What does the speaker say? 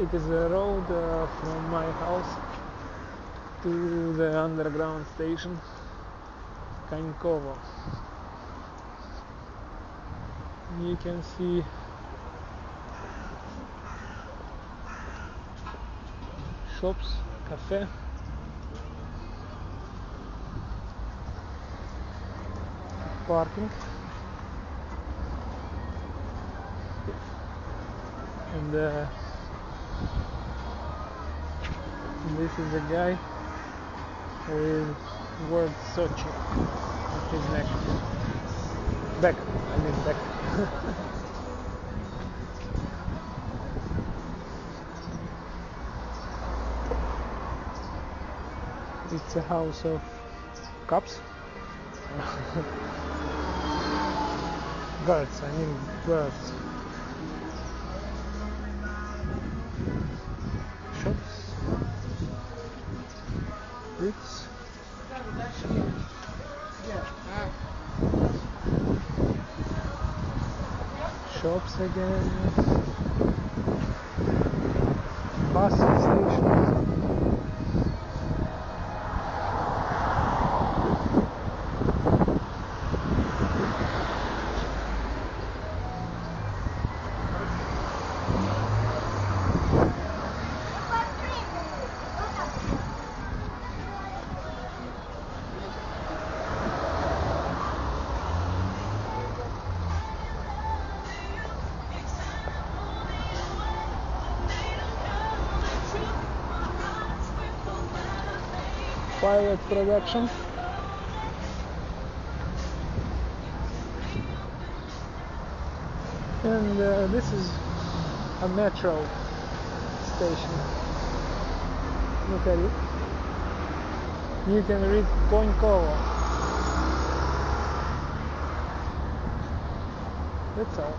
It is a road from my house to the underground station Konkovo. You can see shops, cafe, parking, and this is a guy with word Sochi on his neck. Back. It's a house of cups. Birds, I mean birds. Shops. Bricks. Shops again. Bus station. Pilot production. And this is a metro station. Look at it. You can read Konkovo. That's all.